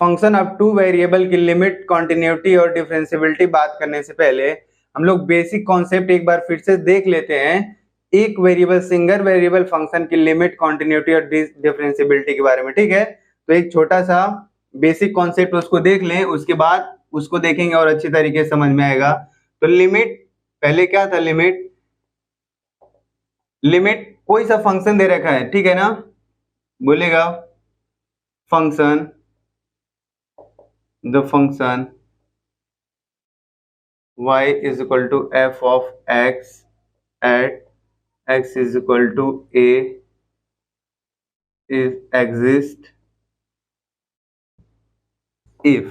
Function of two variable की limit, continuity और differentiability बात करने से पहले हम लोग बेसिक कॉन्सेप्ट एक बार फिर से देख लेते हैं, एक वेरिएबल सिंगल वेरिएबल फंक्शन की लिमिट, कॉन्टिन्यूटी और डिफरेंशियबिलिटी के बारे में। ठीक है, तो एक छोटा सा बेसिक कॉन्सेप्ट उसको देख लें, उसके बाद उसको देखेंगे और अच्छी तरीके से समझ में आएगा। तो लिमिट, पहले क्या था, लिमिट कोई सा फंक्शन दे रखा है, ठीक है ना, बोलेगा function, the function y is equal to f of x at x is equal to a is exist if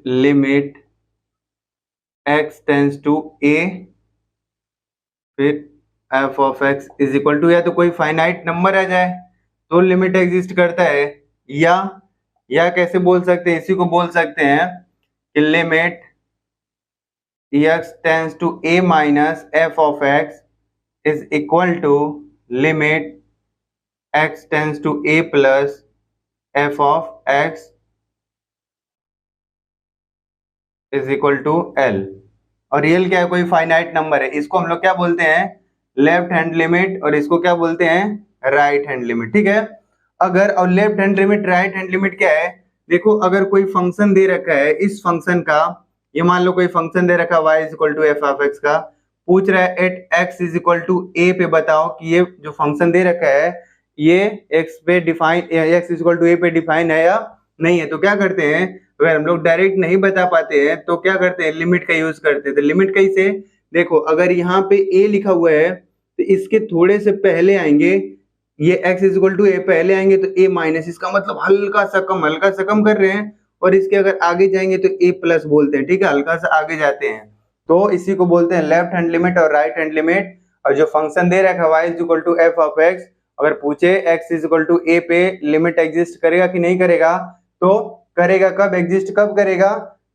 limit x tends to a, फिर f of x is equal to, या तो कोई फाइनाइट नंबर आ जाए तो limit exist करता है, या कैसे बोल सकते हैं, इसी को बोल सकते हैं कि limit x tends to a minus f of x is equal to limit x tends to a plus f of x is equal to L। और रियल क्या है, कोई फाइनाइट नंबर है, इसको हम लोग क्या बोलते हैं, लेफ्ट हैंड लिमिट, और इसको क्या बोलते हैं, राइट हैंड लिमिट। ठीक है, अगर, और left hand limit, right hand limit क्या है, देखो अगर कोई फंक्शन दे रखा है, इस फंक्शन का, ये मान लो कोई फंक्शन दे रखा है y is equal to F of X का, पूछ रहा है at x is equal to a पे बताओ कि ये जो फंक्शन दे रखा है ये x पे define, x is equal to a पे डिफाइन है या नहीं है। तो क्या करते हैं, अगर हम लोग डायरेक्ट नहीं बता पाते हैं तो क्या करते हैं, लिमिट का यूज करते हैं। तो लिमिट कैसे, देखो अगर यहाँ पे a लिखा हुआ है तो इसके थोड़े से पहले आएंगे, ये x is equal to a पहले आएंगे तो a माइनस, इसका मतलब हल्का सा कम कर रहे हैं, और इसके अगर आगे जाएंगे तो a प्लस बोलते हैं। ठीक है, हल्का सा आगे जाते हैं, तो इसी को बोलते हैं लेफ्ट हैंड लिमिट और राइट हैंड लिमिट। और जो फंक्शन दे रखा है y is equal to F of X, अगर पूछे x is equal to a पे लिमिट एग्जिस्ट करेगा कि नहीं करेगा, तो करेगा। कब एग्जिस्ट, कब करेगा,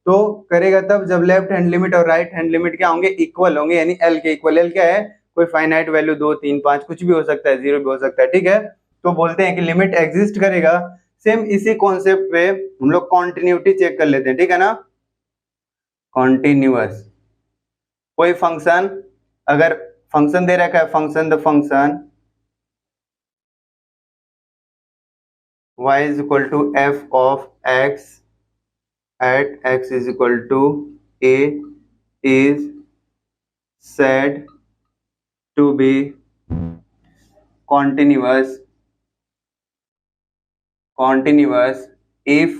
तो करेगा तब जब लेफ्ट हैंड लिमिट और राइट हैंड लिमिट क्या होंगे, इक्वल होंगे, यानी L के इक्वल। L क्या है, कोई फाइनाइट वैल्यू 2 3 5 कुछ भी हो सकता है, 0 भी हो सकता है। ठीक है, तो बोलते हैं कि लिमिट एग्जिस्ट करेगा। सेम इसी कॉन्सेप्ट पे हम लोग कॉन्टिन्यूटी चेक कर लेते हैं, ठीक है ना। कॉन्टिन्यूअस, कोई फंक्शन, अगर फंक्शन दे रखा है, function, the function y is equal to f of x at x is equal to a is said to be continuous if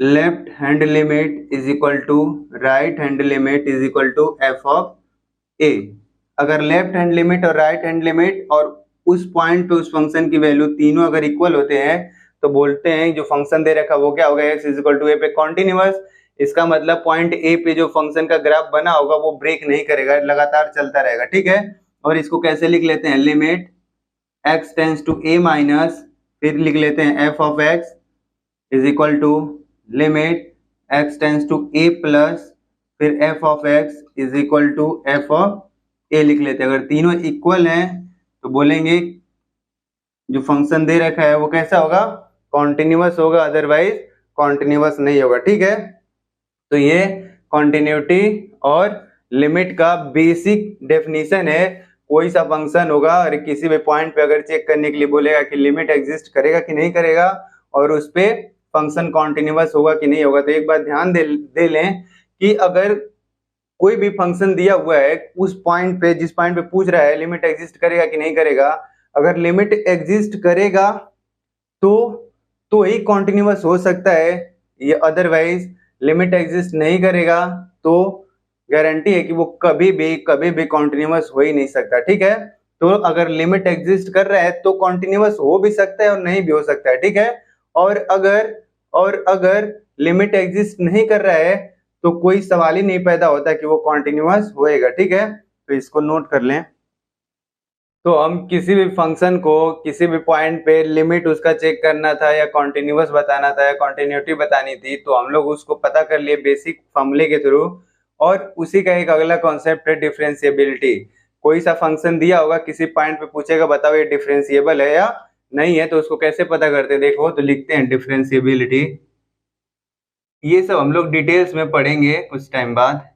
left hand limit is equal to right hand limit is equal to f of a। अगर left hand limit और right hand limit और उस point पे उस function की value तीनों अगर equal होते हैं तो बोलते हैं जो फंक्शन दे रखा वो क्या होगा, x is equal to a पे कॉन्टिन्यूअस। इसका मतलब पॉइंट a पे जो फंक्शन का ग्राफ बना होगा वो ब्रेक नहीं करेगा, लगातार चलता रहेगा। ठीक है, और इसको कैसे लिख लेते हैं, limit x tends to a minus, फिर लिख लेते हैं f of x is equal to limit x tends to a plus, फिर f of x is equal to f of a लिख लेते हैं। अगर तीनों इक्वल हैं तो बोलेंगे जो फंक्शन दे रखा है वो कैसा होगा, कॉन्टिन्यूअस होगा, अदरवाइज कॉन्टिन्यूअस नहीं होगा। ठीक है, तो ये कॉन्टिन्यूटी और लिमिट का बेसिक डेफिनेशन है। कोई सा फंक्शन होगा और किसी भी पॉइंट पे अगर चेक करने के लिए बोलेगा कि लिमिट एग्जिस्ट करेगा कि नहीं करेगा और उस पे फंक्शन कॉन्टिन्यूअस होगा कि नहीं होगा, तो एक बात ध्यान दे लें कि अगर कोई भी फंक्शन दिया हुआ है उस पॉइंट पे, जिस पॉइंट पे पूछ रहा है लिमिट एग्जिस्ट करेगा कि नहीं करेगा, अगर लिमिट एग्जिस्ट करेगा तो ही कॉन्टिन्यूअस हो सकता है, ये अदरवाइज लिमिट एग्जिस्ट नहीं करेगा तो गारंटी है कि वो कभी भी कॉन्टिन्यूअस हो ही नहीं सकता। ठीक है, तो अगर लिमिट एग्जिस्ट कर रहा है तो कॉन्टिन्यूअस हो भी सकता है और नहीं भी हो सकता है। ठीक है, और अगर लिमिट एग्जिस्ट नहीं कर रहा है तो कोई सवाल ही नहीं पैदा होता कि वो कॉन्टिन्यूअस होएगा। ठीक है, तो इसको नोट कर लें। तो हम किसी भी फंक्शन को किसी भी पॉइंट पे लिमिट उसका चेक करना था या कॉन्टिन्यूअस बताना था या कॉन्टिन्यूटी बतानी थी, तो हम लोग उसको पता कर लिए बेसिक फॉर्मूले के थ्रू। और उसी का एक अगला कॉन्सेप्ट है डिफरेंशिएबिलिटी। कोई सा फंक्शन दिया होगा, किसी पॉइंट पे पूछेगा बताओ ये डिफरेंशिएबल है या नहीं है तो उसको कैसे पता करते हैं? देखो तो लिखते हैं डिफरेंशिएबिलिटी। ये सब हम लोग डिटेल्स में पढ़ेंगे कुछ टाइम बाद।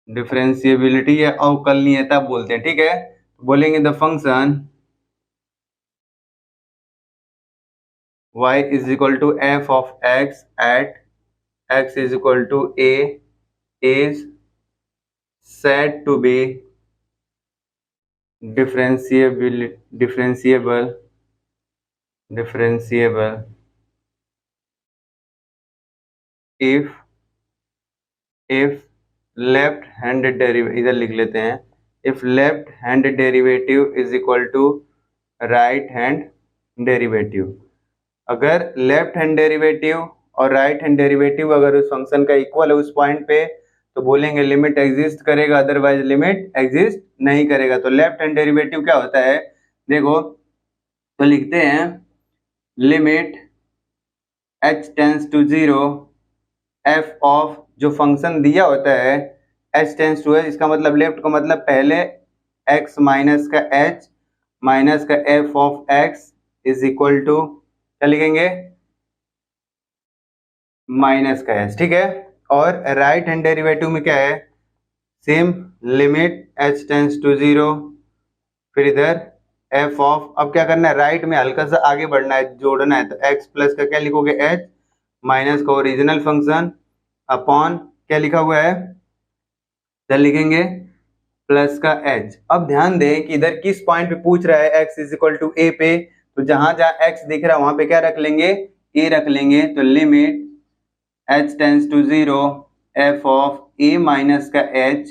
डिफरेंशिएबिलिटी या अवकलनीयता बोलते हैं, ठीक है। बोलेंगे the function y is equal to f of x at x is equal to a is said to be differentiable if left hand derivative, इधर लिख लेते हैं, if left hand derivative is equal to right hand derivative. अगर left hand derivative और right hand derivative अगर उस function का equal है उस पॉइंट पे, तो बोलेंगे लिमिट एग्जिस्ट करेगा, अदरवाइज लिमिट एग्जिस्ट नहीं करेगा। तो लेफ्ट हैंड डेरिवेटिव क्या होता है, देखो तो लिखते हैं limit h tends to 0 f of, जो फंक्शन दिया होता है h टेंस टू h, इसका मतलब लेफ्ट का मतलब पहले x माइनस का h माइनस का f of x is equal to क्या लिखेंगे, माइनस का h, ठीक है। और राइट हैंड डेरिवेटिव में क्या है, same limit h tends to 0, फिर इधर f ऑफ, अब क्या करना है, राइट में हल्का सा आगे बढ़ना है, जोड़ना है, तो x प्लस का क्या लिखोगे h माइनस का ओरिजिनल फंक्शन अपॉन क्या लिखा हुआ है, क्या लिखेंगे प्लस का h। अब ध्यान दें कि इधर किस पॉइंट पे पूछ रहा है, x is equal to a पे, तो जहां जहां x दिख रहा है वहां पे क्या रख लेंगे, a रख लेंगे। तो limit h tends to 0 f of a minus का h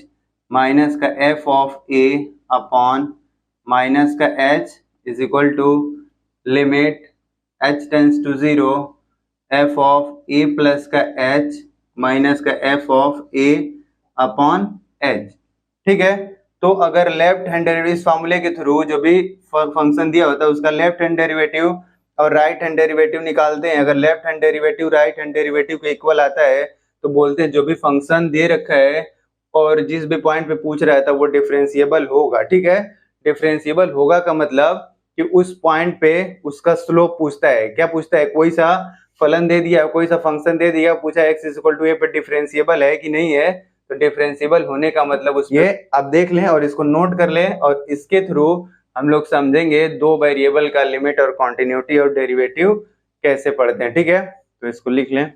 माइनस का f of a upon minus का h is equal to limit h tends to 0 f of a plus का h माइनस का f of a upon h, ठीक है। तो अगर left hand derivative इस फॉर्मूले के थ्रू जो भी फंक्शन दिया होता है उसका लेफ्ट हैंड डेरिवेटिव और राइट हैंड डेरिवेटिव निकालते हैं, अगर left hand derivative right hand derivative के इक्वल आता है तो बोलते हैं जो भी फंक्शन दे रखा है और जिस भी पॉइंट पे पूछ रहा था वो डिफरेंशिएबल होगा, ठीक है। डिफरेंशिएबल होगा का मतलब कि उस पॉइंट पे उसका स्लोप पूछता है, क्या पूछता है, कोई सा फलन दे दिया, कोई सा फंक्शन दे दिया, पूछा x is equal to a पर डिफरेंशिएबल है कि नहीं है, तो डिफरेंशिएबल होने का मतलब उस ये आप देख लें और इसको नोट कर लें, और इसके थ्रू हम लोग समझेंगे दो वेरिएबल का लिमिट और कॉन्टिन्यूटी और डेरिवेटिव कैसे पढ़ते हैं, ठीक है। तो इसको लिख लें।